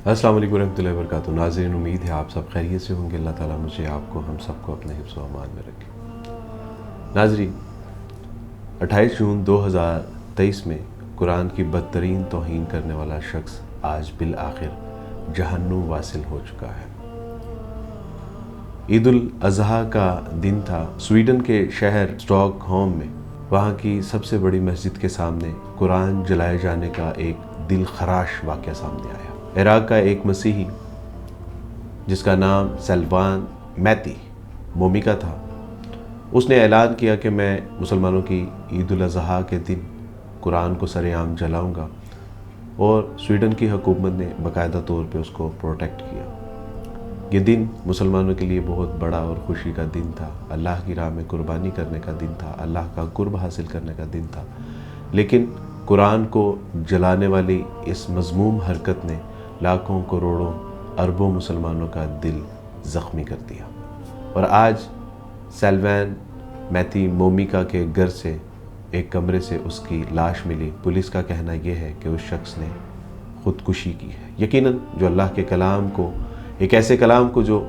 अस्सलाम वालेकुम रहमतुल्लाहि व बरकातुहू। नाज़रीन, उम्मीद है आप सब खैरियत से होंगे। अल्लाह ताला मुझे, आपको, हम सबको अपने हिफ्ज़ व अमान में रखे। नाज़रीन, 28 जून 2023 में कुरान की बदतरीन तौहीन करने वाला शख्स आज बिल आखिर जहन्नुम वासिल हो चुका है। ईद उल अज़हा का दिन था। स्वीडन के शहर स्टॉकहोम में वहाँ की सबसे बड़ी मस्जिद के सामने कुरान जलाए जाने का एक दिल खराश वाक़या सामने आया। इराक़ का एक मसीही जिसका नाम सल्वान मैती मोमिका था, उसने ऐलान किया कि मैं मुसलमानों की ईद उल अज़हा के दिन कुरान को सरेआम जलाऊंगा, और स्वीडन की हुकूमत ने बाकायदा तौर पे उसको प्रोटेक्ट किया। ये दिन मुसलमानों के लिए बहुत बड़ा और खुशी का दिन था। अल्लाह की राह में कुर्बानी करने का दिन था, अल्लाह का कुर्ब हासिल करने का दिन था। लेकिन कुरान को जलाने वाली इस मज़मूम हरकत ने लाखों करोड़ों अरबों मुसलमानों का दिल ज़ख्मी कर दिया। और आज सल्वान मैती मोमिका के घर से एक कमरे से उसकी लाश मिली। पुलिस का कहना यह है कि उस शख्स ने ख़ुदकुशी की है। यकीनन जो अल्लाह के कलाम को, एक ऐसे कलाम को जो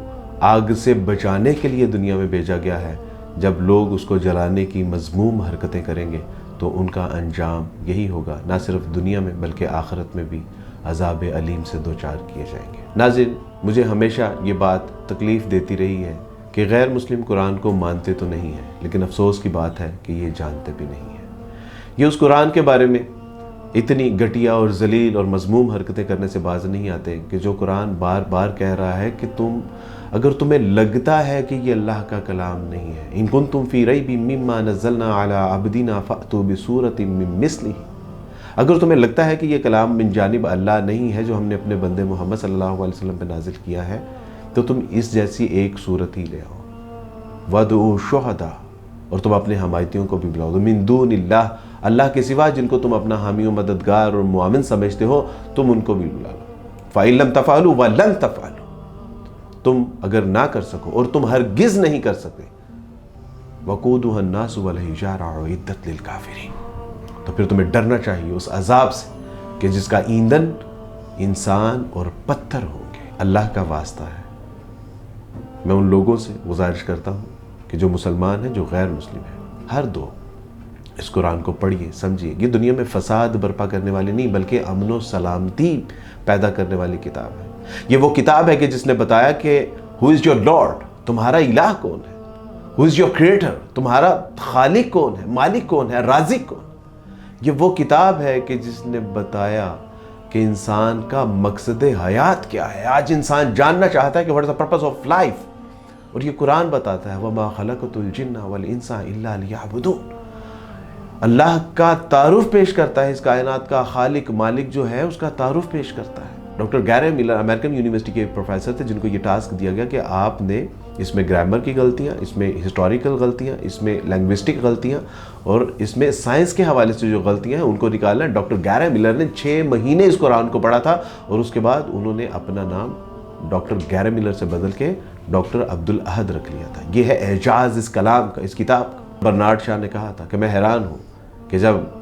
आग से बचाने के लिए दुनिया में भेजा गया है, जब लोग उसको जलाने की मज़मूम हरकतें करेंगे तो उनका अंजाम यही होगा, ना सिर्फ दुनिया में बल्कि आखिरत में भी अज़ाब अलीम से दो चार किए जाएंगे। नाज़रीन, मुझे हमेशा ये बात तकलीफ़ देती रही है कि गैर मुस्लिम कुरान को मानते तो नहीं हैं, लेकिन अफसोस की बात है कि ये जानते भी नहीं हैं। ये उस कुरान के बारे में इतनी घटिया और जलील और मज़मूम हरकतें करने से बाज नहीं आते कि जो कुरान बार बार कह रहा है कि अगर तुम्हें लगता है कि ये अल्लाह का कलाम नहीं है, इन कुंतुम फ़ी रैबिम मिम्मा नज़्ज़लना अला अब्दिना फ़अतू बिसूरतिम मिन मिस्लिही, अगर तुम्हें लगता है कि ये कलाम मिन जानिब अल्लाह नहीं है जो हमने अपने बंदे मोहम्मद सल्लल्लाहु अलैहि वसल्लम पे नाजिल किया है, तो तुम इस जैसी एक सूरत ही ले आओ। वदउ शुहदा, और तुम अपने हमायतियों को भी बुलाओ। मिन दूनिल्लाह, अल्लाह के सिवा जिनको तुम अपना हामी और मददगार और मुआविन समझते हो, तुम उनको भी बुला लो। फ़इन लम तफ़अलू व लन तफ़अलू, तुम अगर ना कर सको और तुम हरगिज़ नहीं कर सकते, वक़ूदुहा अन्नास वल हिजारा उइद्दत लिल काफ़िरीन, तो फिर तुम्हें डरना चाहिए उस अजाब से कि जिसका ईंधन इंसान और पत्थर होंगे। अल्लाह का वास्ता है, मैं उन लोगों से गुजारिश करता हूँ कि जो मुसलमान हैं, जो गैर मुस्लिम हैं, हर दो इस कुरान को पढ़िए, समझिए। ये दुनिया में फसाद बर्पा करने वाली नहीं बल्कि अमन और सलामती पैदा करने वाली किताब है। ये वो किताब है कि जिसने बताया कि हु इज़ योर लॉर्ड, तुम्हारा इलाह कौन है, हु इज़ योर क्रिएटर, तुम्हारा खालिक कौन है, मालिक कौन है, राज़िक कौन। ये वो किताब है कि जिसने बताया कि इंसान का मकसद हयात क्या है। आज इंसान जानना चाहता है कि what is the purpose of life, और ये कुरान बताता है वमा खलक़तुल जिन्ना वल इंसा इल्ला लियअबुदून। अल्लाह का तारुफ पेश करता है, इस कायनात का खालिक मालिक जो है उसका तारुफ पेश करता है। डॉक्टर गैरे मिलर अमेरिकन यूनिवर्सिटी के एक प्रोफेसर थे, जिनको ये टास्क दिया गया कि आपने इसमें ग्रामर की गलतियाँ, इसमें हिस्टोरिकल गलतियाँ, इसमें लैंग्विस्टिक गलतियाँ और इसमें साइंस के हवाले से जो गलतियाँ हैं उनको निकालना है। डॉक्टर गैरे मिलर ने 6 महीने इस कुरान को पढ़ा था, और उसके बाद उन्होंने अपना नाम डॉक्टर गैरे मिलर से बदल के डॉक्टर अब्दुल अहद रख लिया था। ये है एजाज़ इस कलाम का, इस किताब का। बर्नार्ड शॉ ने कहा था कि मैं हैरान हूँ कि जब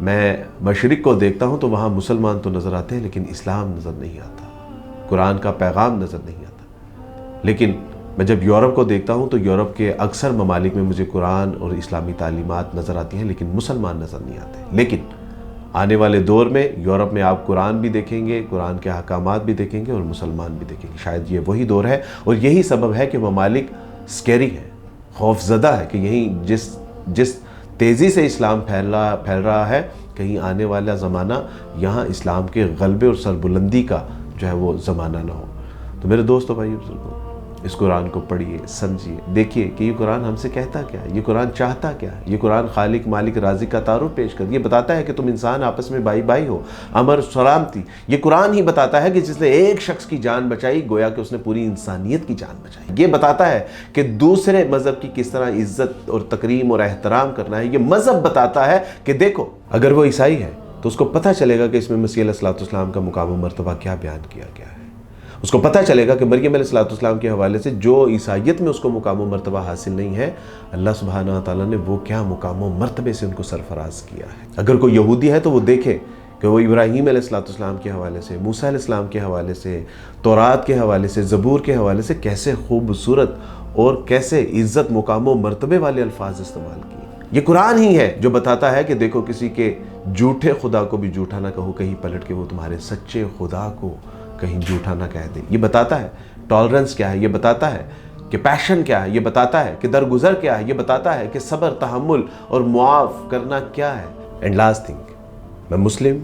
मैं मशरिक़ को देखता हूँ तो वहाँ मुसलमान तो नज़र आते हैं लेकिन इस्लाम नज़र नहीं आता, कुरान का पैगाम नज़र नहीं आता। लेकिन मैं जब यूरोप को देखता हूँ तो यूरोप के अक्सर ममालिक में मुझे कुरान और इस्लामी तालीमात नज़र आती हैं लेकिन मुसलमान नज़र नहीं आते। लेकिन आने वाले दौर में यूरोप में आप कुरान भी देखेंगे, कुरान के अहकामात भी देखेंगे और मुसलमान भी देखेंगे। शायद ये वही दौर है, और यही सबब है कि ममालिक स्कैरी है, खौफज़दा है कि यहीं जिस तेज़ी से इस्लाम फैल रहा है, कहीं आने वाला ज़माना यहाँ इस्लाम के गलबे और सरबुलंदी का जो है वो ज़माना ना हो। तो मेरे दोस्तों, भाइयों बुजुर्गों, इस कुरान को पढ़िए, समझिए, देखिए कि ये कुरान हमसे कहता क्या है, ये कुरान चाहता क्या है। ये कुरान खालिक मालिक राज़िक का तारुफ पेश कर, ये बताता है कि तुम इंसान आपस में भाई भाई हो, अमर सलामती। ये कुरान ही बताता है कि जिसने एक शख्स की जान बचाई गोया कि उसने पूरी इंसानियत की जान बचाई। ये बताता है कि दूसरे मज़हब की किस तरह इज़्ज़त और तकरीम और एहतराम करना है। ये मज़हब बताता है कि देखो, अगर वो ईसाई है तो उसको पता चलेगा कि इसमें मसीह अलैहिस्सलाम का मुकाम व मर्तबा क्या बयान किया गया है। उसको पता चलेगा कि मरियम अलैहिस्सलाम के हवाले से जो ईसाइयत में उसको मुकाम व मर्तबा हासिल नहीं है, अल्लाह सुब्हानहू व तआला ने वो क्या मुकाम व मर्तबे से उनको सरफराज किया है। अगर कोई यहूदी है तो वो देखे کہ وہ ابراہیم علیہ السلام کے حوالے سے، موسیٰ علیہ السلام کے حوالے سے، تورات کے حوالے سے، زبور کے حوالے سے کیسے خوبصورت اور کیسے عزت، مقام و مرتبے والے الفاظ استعمال کیے۔ یہ قرآن ہی ہے جو بتاتا ہے کہ دیکھو کسی کے جھوٹے خدا کو بھی جھوٹا نہ کہو، کہیں پلٹ کے وہ تمہارے سچے خدا کو کہیں جھوٹا نہ کہہ دے۔ یہ بتاتا ہے ٹالرنس کیا ہے، یہ بتاتا ہے کہ پیشن کیا ہے، یہ بتاتا ہے کہ درگزر کیا ہے، یہ بتاتا ہے کہ صبر، تحمل اور معاف کرنا کیا ہے۔ اینڈ لاسٹ تھنگ، میں مسلم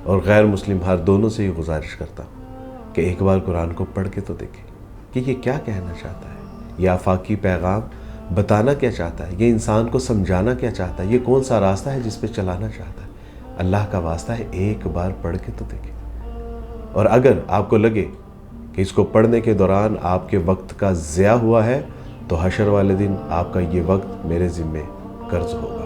اور غیر مسلم ہر دونوں سے یہ گزارش کرتا ہوں کہ ایک بار قرآن کو پڑھ کے تو دیکھیں کہ یہ کیا کہنا چاہتا ہے، یہ آفاقی پیغام بتانا کیا چاہتا ہے، یہ انسان کو سمجھانا کیا چاہتا ہے، یہ کون سا راستہ ہے جس پہ چلانا چاہتا ہے۔ اللہ کا واسطہ ہے ایک بار پڑھ کے تو دیکھیں، اور اگر آپ کو لگے کہ اس کو پڑھنے کے دوران آپ کے وقت کا ضیاع ہوا ہے تو حشر والے دن آپ کا یہ وقت میرے ذمے قرض ہوگا۔